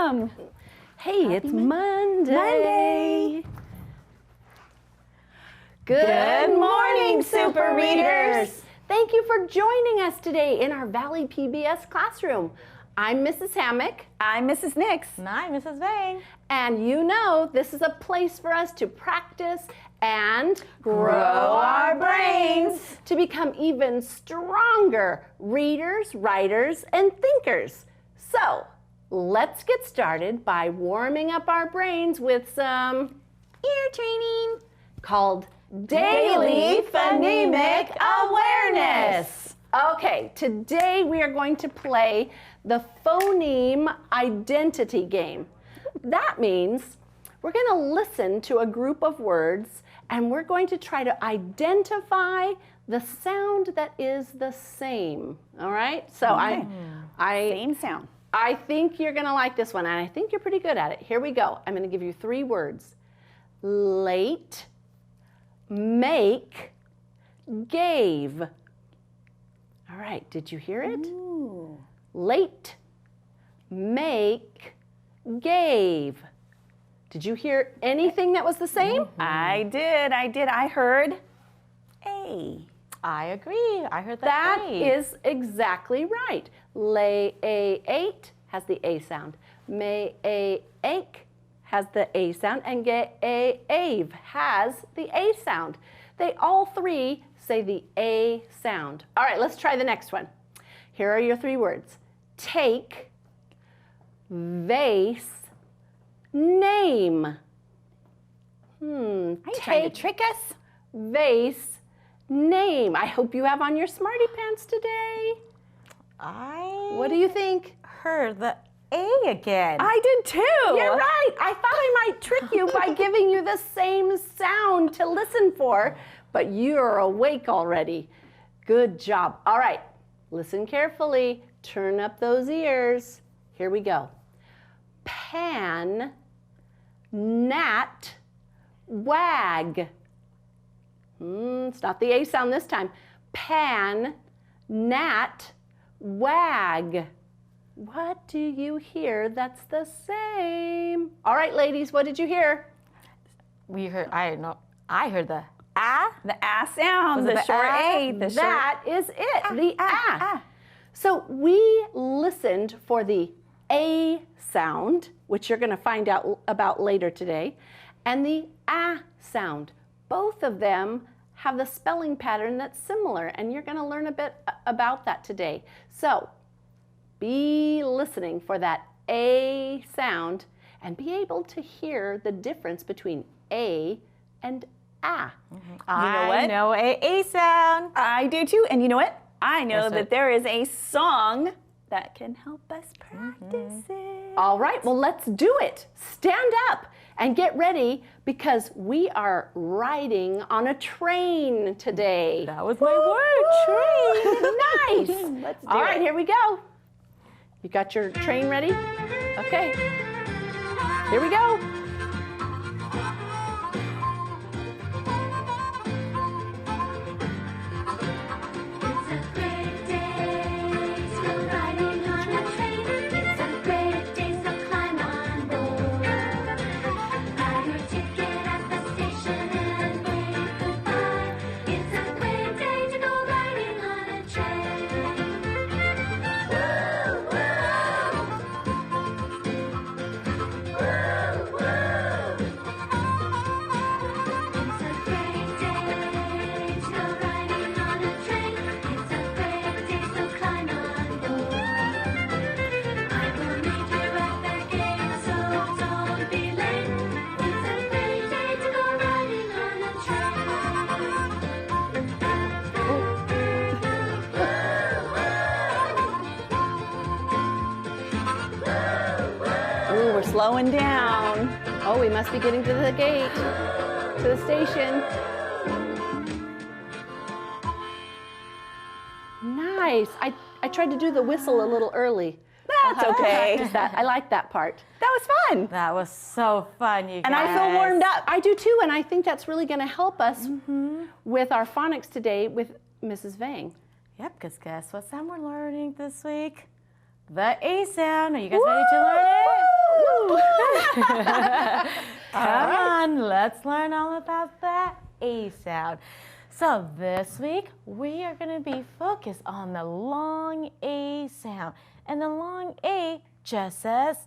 welcome. Hey, it's Monday. Good morning, Super Readers. Thank you for joining us today in our Valley PBS classroom. I'm Mrs. Hammock. I'm Mrs. Nix. And I'm Mrs. Vang. And you know this is a place for us to practice and grow our brains to become even stronger readers, writers, and thinkers. So let's get started by warming up our brains with some ear training called Daily Phonemic Awareness. Okay, today we are going to play the phoneme identity game. That means we're going to listen to a group of words and we're going to try to identify the sound that is the same. All right? So Same sound. I think you're going to like this one, and I think you're pretty good at it. Here we go. I'm going to give you 3 words. Late, make, gave. All right, did you hear it? Ooh. Late, make, gave. Did you hear anything that was the same? I did. I heard A. I agree. I heard That A. is exactly right. Lay-a-ate has the A sound. May-a-ake has the A sound. And get-a-ave has the A sound. They all 3 say the A sound. All right, let's try the next one. Here are your 3 words. Take, vase, name. Are you trying to Take, trick us? vase, name. I hope you have on your smarty pants today. I What do you think? heard the A again. I did too. You're right. I thought I might trick you by giving you the same sound to listen for, but you're awake already. Good job. All right, listen carefully. Turn up those ears. Here we go. Pan, gnat, wag. It's not the A sound this time. Pan, gnat, wag. What do you hear that's the same? All right, ladies, what did you hear? I heard the A. The A sound, Was it the the short A? A, the short. That is it, the A. So we listened for the A sound, which you're going to find out about later today, and the A sound. Both of them have the spelling pattern that's similar, and you're going to learn a bit about that today. So be listening for that A sound and be able to hear the difference between A and A. I know A sound. I do too. And you know what? I know What's that it? there is a song that can help us practice it. All right, well, let's do it. Stand up and get ready because we are riding on a train today. That was my word, train. Nice. Let's do All right, it. here we go. You got your train ready? Okay. Here we go. It's a great day, still riding on a train. It's a great day, so climb on board. Buy your ticket at the station and wave goodbye. It's a great day to go riding on a train. Woo, woo. Woo, woo. It's a great day, still riding on a train. It's a great day, so climb on board. I will meet you at the gate, so don't be late. It's a great day to go riding on a Ooh, we're slowing down. Oh, we must be getting to the gate, to the station. Nice. I tried to do the whistle a little early. That's okay. Practice that. I like that part. That was fun. That was so fun, you guys. And I feel warmed up. I do too, and I think that's really going to help us with our phonics today with Mrs. Vang. Yep, because guess what sound we're learning this week? The A sound. Are you guys ready to learn it? Come on, let's learn all about the A sound. So this week, we are going to be focused on the long A sound. And the long A just says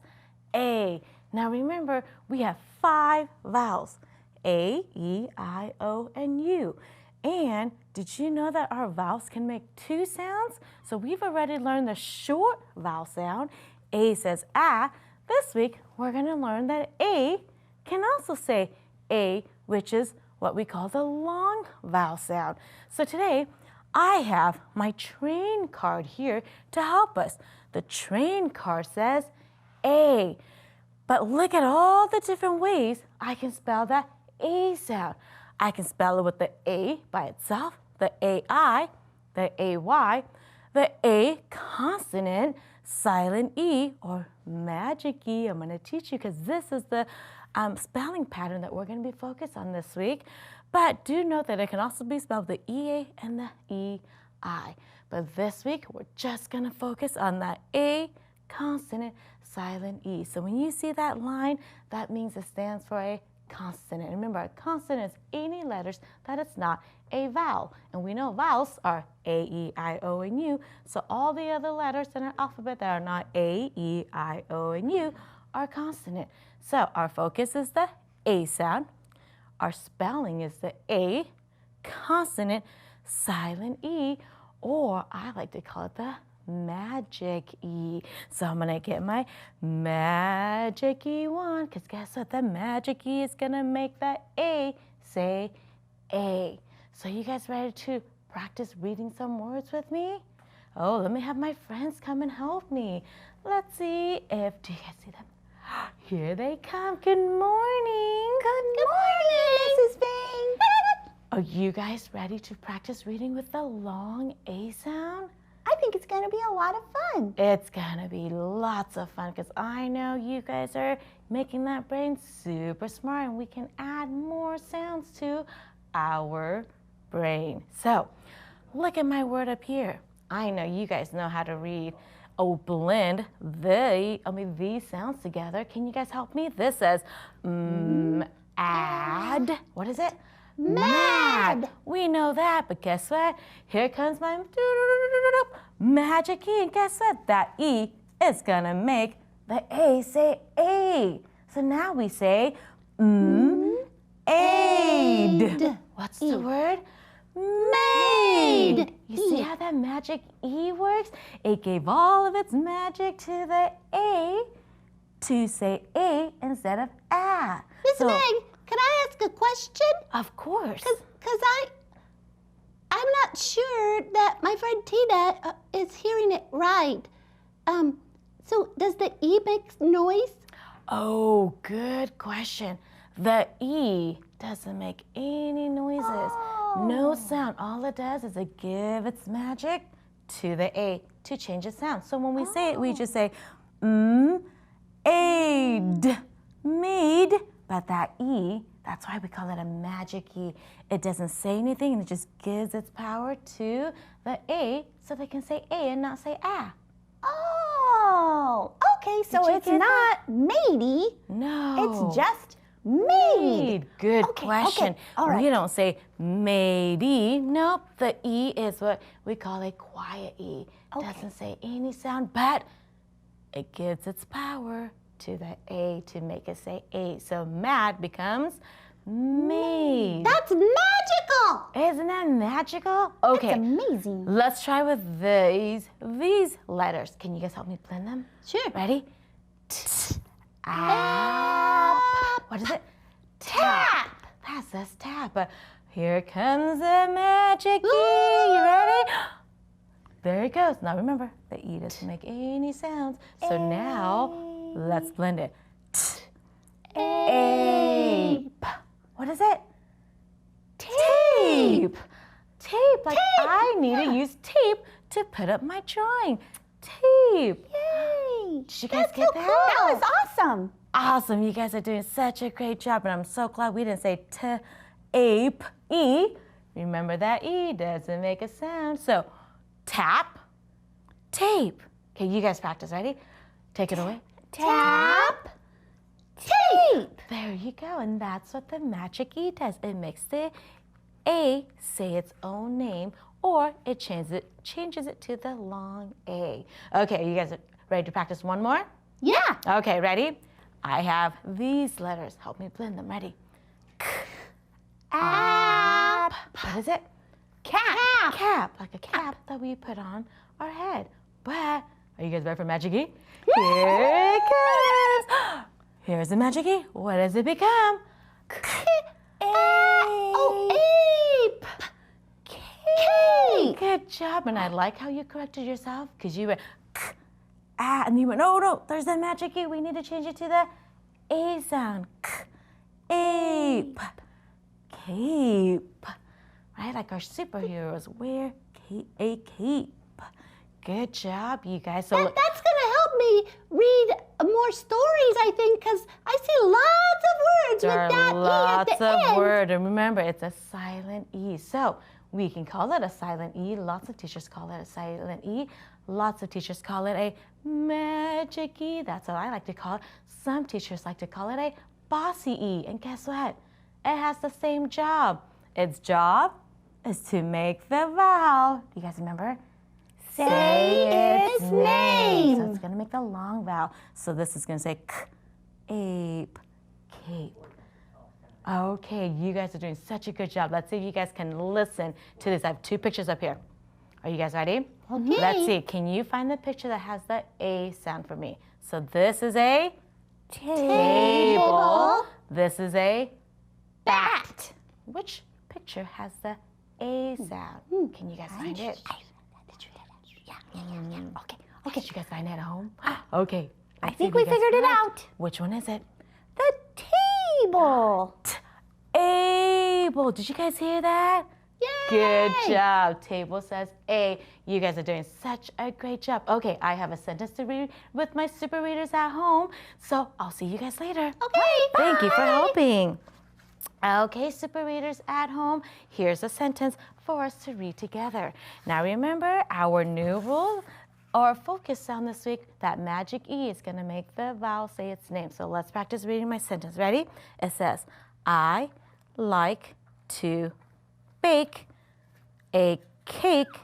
A. Now remember, we have 5 vowels. A, E, I, O, and U. And did you know that our vowels can make 2 sounds? So we've already learned the short vowel sound. A says ah. This week, we're going to learn that A can also say A, which is what we call the long vowel sound. So today, I have my train card here to help us. The train card says A. But look at all the different ways I can spell the A sound. I can spell it with the A by itself, the AI, the AY, the A consonant, silent E, or magic E. I'm going to teach you because this is the spelling pattern that we're going to be focused on this week. But do note that it can also be spelled with the EA and the EI. But this week, we're just going to focus on the A consonant, silent E. So when you see that line, that means it stands for a consonant. Remember, a consonant is any letters that it's not a vowel. And we know vowels are A, E, I, O, and U. So all the other letters in our alphabet that are not A, E, I, O, and U are consonant. So our focus is the A sound. Our spelling is the A consonant, silent E, or I like to call it the magic E. So I'm going to get my magic E one, because guess what? The magic E is going to make the A say A. So you guys ready to practice reading some words with me? Oh, let me have my friends come and help me. Let's see if, do you guys see them? Here they come. Good morning. Good morning, Mrs. Bing. Are you guys ready to practice reading with the long A sound? I think it's going to be a lot of fun. It's gonna be lots of fun because I know you guys are making that brain super smart and we can add more sounds to our brain. So look at my word up here. I know you guys know how to read. Oh, blend these sounds together. Can you guys help me? This says add. What is it? Mad. We know that, but guess what? Here comes my magic E, and guess what? That E is gonna make the A say A. So now we say aid. What's the word? Made. You see how that magic E works? It gave all of its magic to the A to say A instead of ah. Miss Meg, can I ask a question? Of course. Because I'm not sure that my friend Tina is hearing it right. So does the E make noise? Oh, good question. The E doesn't make any noises. No sound. All it does is it gives its magic to the A to change the sound. So when we say it, we just say aid, made. But that E, that's why we call it a magic E. It doesn't say anything and it just gives its power to the A so they can say A and not say ah. Oh, okay, so you it's get not matey. No. It's just made. Good Okay, question. okay, all right. We don't say matey. Nope, the E is what we call a quiet E. Doesn't say any sound, but it gives its power to the A to make it say A. So mad becomes made. That's magical! Isn't that magical? Okay. It's amazing. Let's try with these letters. Can you guys help me blend them? Sure. Ready? Tap. What is it? Tap. That says tap. But here comes the magic E. You ready? There it goes. Now remember, the E doesn't make any sounds. So now, let's blend it. Ape. What is it? Tape. Tape. Like I need to use tape to put up my drawing. Tape. Yay. Did you guys get that? That was awesome. Awesome. You guys are doing such a great job. And I'm so glad we didn't say ape, E. Remember that E doesn't make a sound. So tap, tape. Okay, you guys practice. Ready? Take it away. Tap, There you go, and that's what the magic E does. It makes the A say its own name, or it changes it to the long A. Okay, you guys ready to practice one more? Yeah. Okay, ready? I have these letters. Help me blend them. Ready? Cap. What is it? Cap. Cap, like a cap that we put on our head. But are you guys ready for Magic E? Here it comes. Here's the Magic E. What does it become? Ape. Cake. Good job. And I like how you corrected yourself because you went and you went, no, there's the Magic E. We need to change it to the A sound. Ape. Cape. Right? Like our superheroes wear a cape. Good job, you guys. So That's going to help me read more stories, I think, because I see lots of words there with are that lots E at the of end. words. And remember, it's a silent E. So we can call it a silent E. Lots of teachers call it a silent E. Lots of teachers call it a magic E. That's what I like to call it. Some teachers like to call it a bossy E. And guess what? It has the same job. Its job is to make the vowel. Do you guys remember? Say its name. So it's going to make the long vowel. So this is going to say k, ape, cape. Okay, you guys are doing such a good job. Let's see if you guys can listen to this. I have two pictures up here. Are you guys ready? Okay. Let's see. Can you find the picture that has the A sound for me? So this is a table. This is a bat. Which picture has the A sound? Can you guys find it? Okay. Did you guys find it at home? Okay. I think we figured it out. Which one is it? The table. Able. Did you guys hear that? Good job. Table says A. You guys are doing such a great job. Okay, I have a sentence to read with my super readers at home. So I'll see you guys later. Okay. Thank you for helping. Okay, super readers at home, here's a sentence for us to read together. Now remember our new rule or focus sound this week, that magic E is going to make the vowel say its name. So let's practice reading my sentence. Ready? It says, I like to bake a cake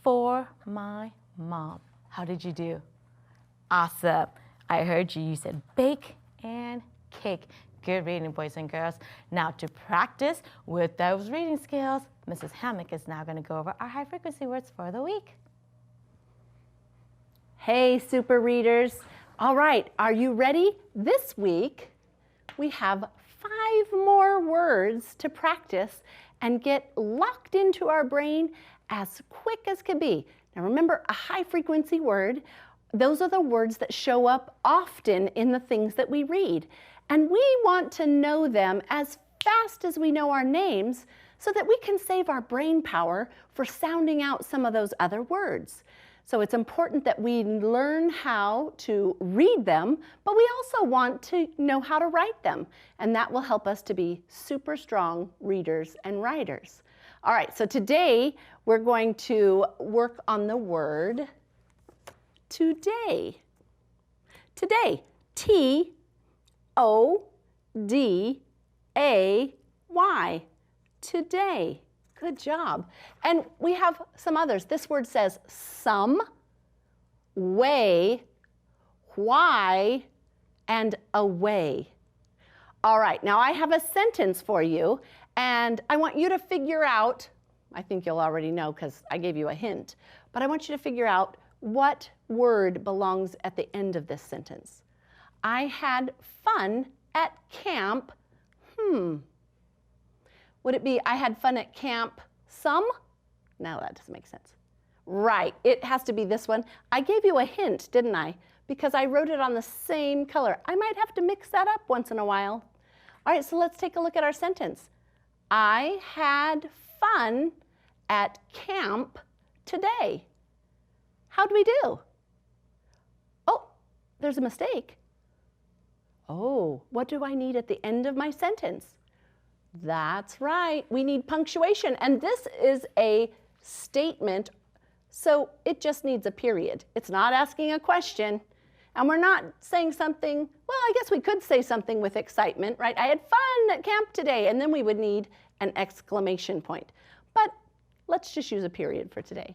for my mom. How did you do? Awesome. I heard you. You said bake and cake. Good reading, boys and girls. Now to practice with those reading skills, Mrs. Hammock is now going to go over our high frequency words for the week. Hey, super readers. All right, are you ready? This week, we have 5 more words to practice and get locked into our brain as quick as could be. Now remember, a high frequency word, those are the words that show up often in the things that we read. And we want to know them as fast as we know our names so that we can save our brain power for sounding out some of those other words. So it's important that we learn how to read them, but we also want to know how to write them. And that will help us to be super strong readers and writers. All right, so today we're going to work on the word today. Today, T-O-D-A-Y, today. Good job. And we have some others. This word says some, way, why, and away. All right, now I have a sentence for you, and I want you to figure out, I think you'll already know because I gave you a hint, but I want you to figure out what word belongs at the end of this sentence. I had fun at camp. Would it be I had fun at camp some? No, that doesn't make sense. Right, it has to be this one. I gave you a hint, didn't I? Because I wrote it on the same color. I might have to mix that up once in a while. All right, so let's take a look at our sentence. I had fun at camp today. How'd we do? Oh, there's a mistake. Oh, what do I need at the end of my sentence? That's right, we need punctuation, and this is a statement, so it just needs a period. It's not asking a question, And we're not saying something, well, I guess we could say something with excitement, right? I had fun at camp today, and then we would need an exclamation point. But let's just use a period for today.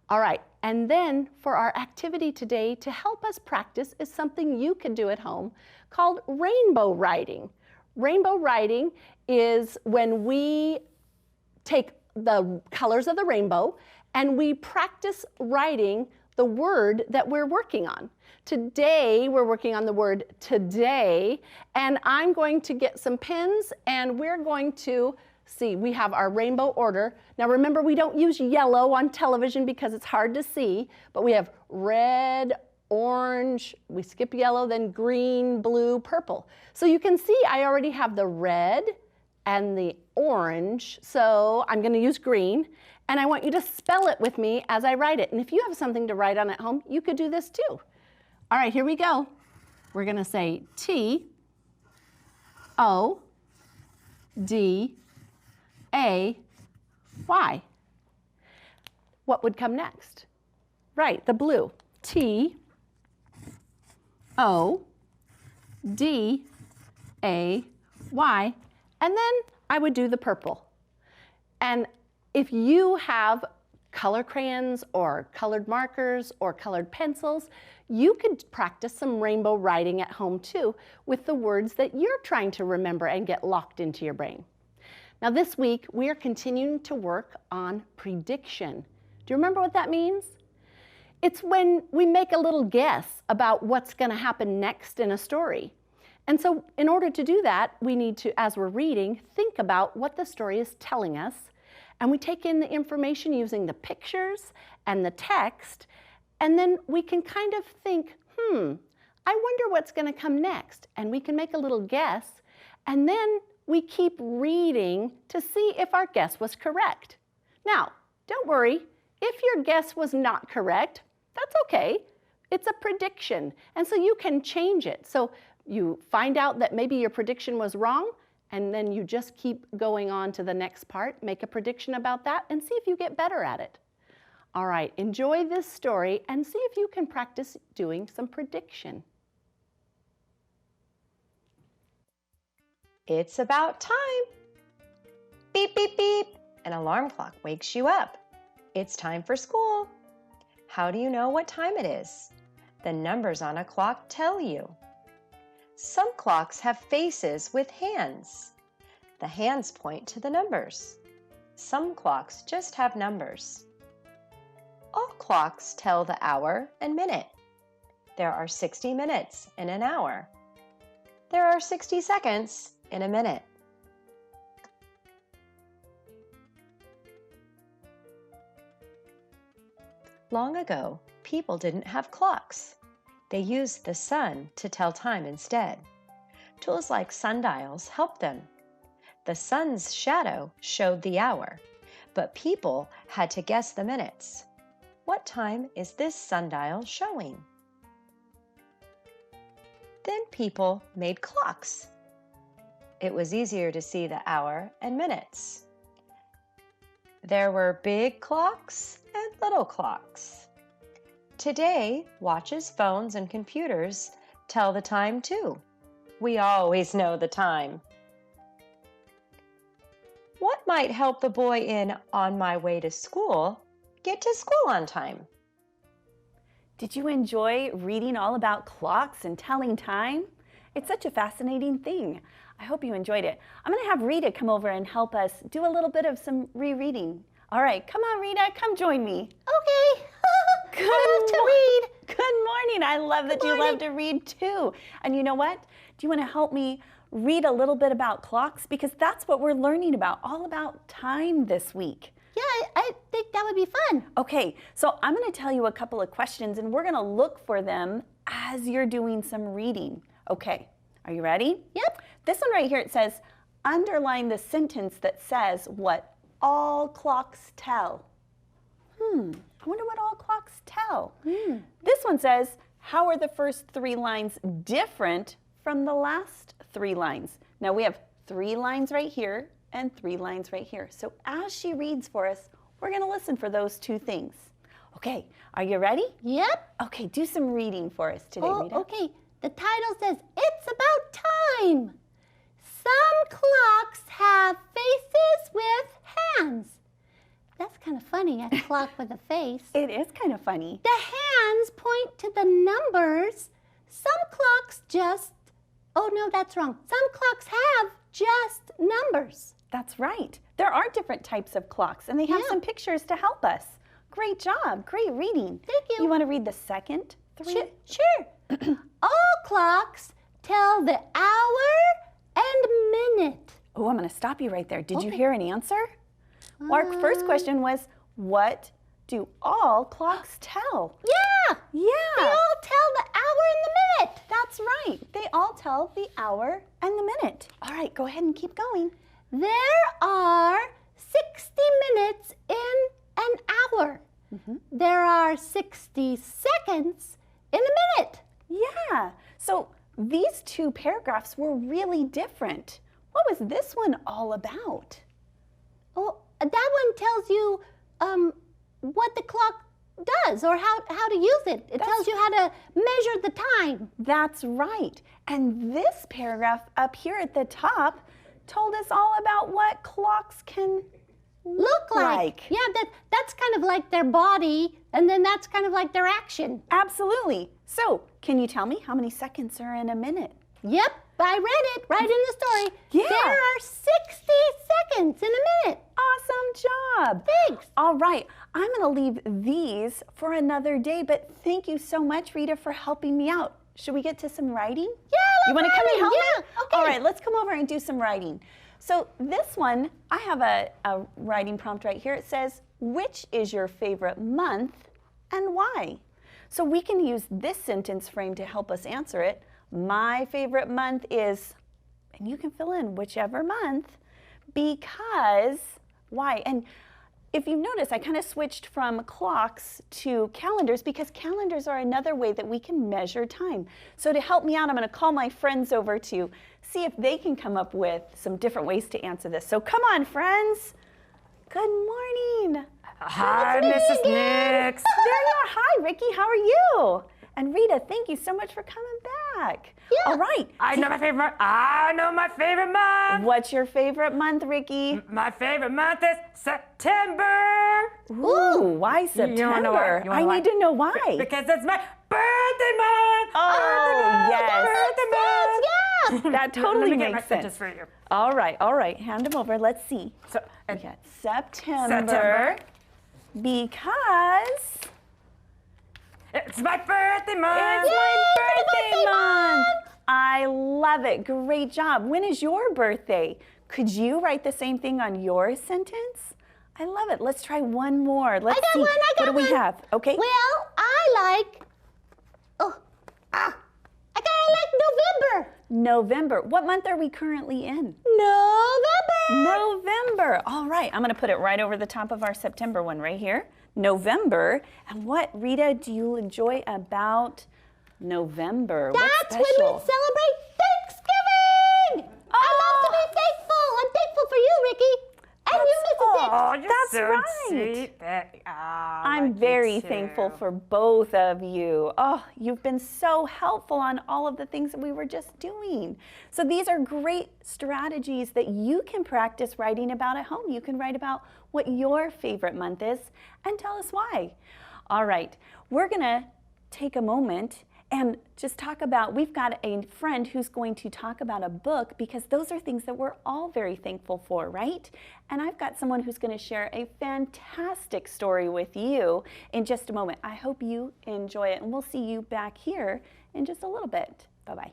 All right, and then for our activity today to help us practice is something you can do at home called rainbow writing. Rainbow writing is when we take the colors of the rainbow and we practice writing the word that we're working on. Today, we're working on the word today, and I'm going to get some pens and we're going to see, we have our rainbow order. Now remember, we don't use yellow on television because it's hard to see, but we have red, orange, we skip yellow, then green, blue, purple. So you can see I already have the red and the orange, so I'm going to use green, and I want you to spell it with me as I write it. And if you have something to write on at home, you could do this too. All right, here we go. We're going to say T-O-D-A-Y. What would come next? Right, the blue. T-O-D-A-Y. And then I would do the purple. And if you have color crayons or colored markers or colored pencils, you could practice some rainbow writing at home too with the words that you're trying to remember and get locked into your brain. Now this week, we are continuing to work on prediction. Do you remember what that means? It's when we make a little guess about what's going to happen next in a story. And so in order to do that, we need to, as we're reading, think about what the story is telling us. And we take in the information using the pictures and the text, and then we can kind of think, I wonder what's going to come next. And we can make a little guess, and then we keep reading to see if our guess was correct. Now, don't worry, if your guess was not correct, that's okay. It's a prediction, and so you can change it. So you find out that maybe your prediction was wrong, and then you just keep going on to the next part, make a prediction about that, and see if you get better at it. All right, enjoy this story and see if you can practice doing some prediction. It's about time. Beep, beep, beep. An alarm clock wakes you up. It's time for school. How do you know what time it is? The numbers on a clock tell you. Some clocks have faces with hands. The hands point to the numbers. Some clocks just have numbers. All clocks tell the hour and minute. There are 60 minutes in an hour. There are 60 seconds in a minute. Long ago, people didn't have clocks. They used the sun to tell time instead. Tools like sundials helped them. The sun's shadow showed the hour, but people had to guess the minutes. What time is this sundial showing? Then people made clocks. It was easier to see the hour and minutes. There were big clocks and little clocks. Today, watches, phones, and computers tell the time too. We always know the time. What might help the boy in On My Way to School get to school on time? Did you enjoy reading all about clocks and telling time? It's such a fascinating thing. I hope you enjoyed it. I'm going to have Rita come over and help us do a little bit of some rereading. All right, come on, Rita, come join me. Okay. Good I love to read. Good morning. I love that you love to read too. And you know what? Do you want to help me read a little bit about clocks? Because that's what we're learning about, all about time this week. Yeah, I think that would be fun. Okay, so I'm going to tell you a couple of questions and we're going to look for them as you're doing some reading. Okay, are you ready? Yep. This one right here, it says, underline the sentence that says what all clocks tell. I wonder what all clocks tell. This one says, how are the first 3 lines different from the last 3 lines? Now we have 3 lines right here and 3 lines right here. So as she reads for us, we're going to listen for those 2 things. Okay, are you ready? Yep. Okay, do some reading for us today, Oh, Rita. okay. The title says, It's About Time. Some clocks have faces with hands. That's kind of funny, a clock with a face. It is kind of funny. The hands point to the numbers. Some clocks just, oh no, that's wrong. Some clocks have just numbers. That's right. There are different types of clocks, and they have Yeah. some pictures to help us. Great job. Great reading. Thank you. You want to read the second three? Sure. All clocks tell the hour and minute. Oh, I'm going to stop you right there. Did you Okay. hear an answer? Our first question was, what do all clocks tell? Yeah. Yeah. They all tell the hour and the minute. That's right. They all tell the hour and the minute. All right, go ahead and keep going. There are 60 minutes in an hour. There are 60 seconds in a minute. Yeah. So these two paragraphs were really different. What was this one all about? Oh, that one tells you what the clock does or how to use it. It tells you how to measure the time. That's right. And this paragraph up here at the top told us all about what clocks can Look like. Yeah, that's kind of like their body, and then that's kind of like their action. Absolutely. So, can you tell me how many seconds are in a minute? Yep, I read it right in the story. Yeah. There are 60 seconds in a minute. Awesome job. Thanks. All right, I'm going to leave these for another day, but thank you so much, Rita, for helping me out. Should we get to some writing? Yeah, You want to come and help me? Yeah, okay. All right, let's come over and do some writing. So this one, I have a writing prompt right here. It says, which is your favorite month and why? So we can use this sentence frame to help us answer it. My favorite month is, and you can fill in whichever month, because, why? And if you notice, I kind of switched from clocks to calendars because calendars are another way that we can measure time. So to help me out, I'm going to call my friends over to see if they can come up with some different ways to answer this. So come on, friends. Good morning. Hi, Mrs. Nix. There you are. Hi, Ricky. How are you? And Rita, thank you so much for coming back. Yeah. All right. I know my favorite month. I know my favorite month. What's your favorite month, Ricky? My favorite month is September. Ooh, why September? wanna know why? You wanna I why? need to know why. Because it's my birthday month. Oh, yes. Birthday month. Yeah. That totally Let me get makes my sense. stitches for you. All right. Hand them over. Let's see. So, We got September, September. because It's my birthday month. it's my birthday month. I love it. Great job. When is your birthday? Could you write the same thing on your sentence? I love it. Let's try one more. Let's got see. one, I What got do we one. have? Okay. Well, I like November. November. What month are we currently in? November. November. All right, I'm going to put it right over the top of our September one right here. November. And what, Rita, do you enjoy about November? What's That's when we special? celebrate Thanksgiving. I love to be thankful. I'm thankful for you, Ricky. And you, Mrs. Nix. Oh, you're That's so right. sweet. I'm very thankful for both of you. Oh, you've been so helpful on all of the things that we were just doing. So these are great strategies that you can practice writing about at home. You can write about what your favorite month is and tell us why. All right, we're gonna take a moment and just talk about, we've got a friend who's going to talk about a book because those are things that we're all very thankful for, right? And I've got someone who's going to share a fantastic story with you in just a moment. I hope you enjoy it, and we'll see you back here in just a little bit. Bye-bye.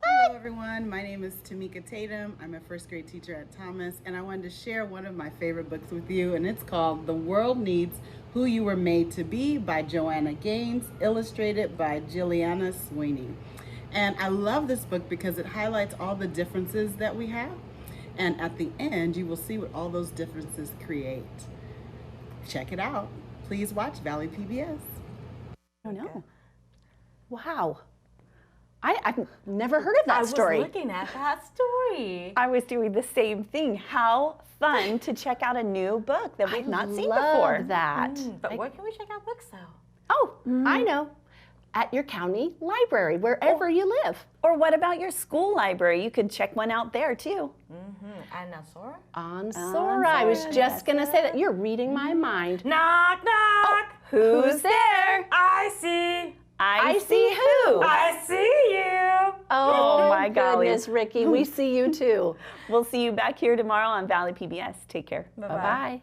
Hello everyone, my name is Tamika Tatum. I'm a first grade teacher at Thomas, and I wanted to share one of my favorite books with you, and it's called The World Needs Who You Were Made to Be by Joanna Gaines, illustrated by Juliana Sweeney. And I love this book because it highlights all the differences that we have, and at the end you will see what all those differences create. Check it out. Please watch Valley PBS. I don't know. Wow. I've never heard of that story. I was looking at that story. I was doing the same thing. How fun to check out a new book that we've not seen before. Love that. But where can we check out books, though? Oh, I know. At your county library, wherever you live. Or what about your school library? You could check one out there too. And now, Sora? On Sora. I was just going to say that. You're reading my mind. Knock, knock. Who's there? I see. I see who? I see you. Oh, my golly. Goodness, Ricky, we see you too. We'll see you back here tomorrow on Valley PBS. Take care. Bye-bye.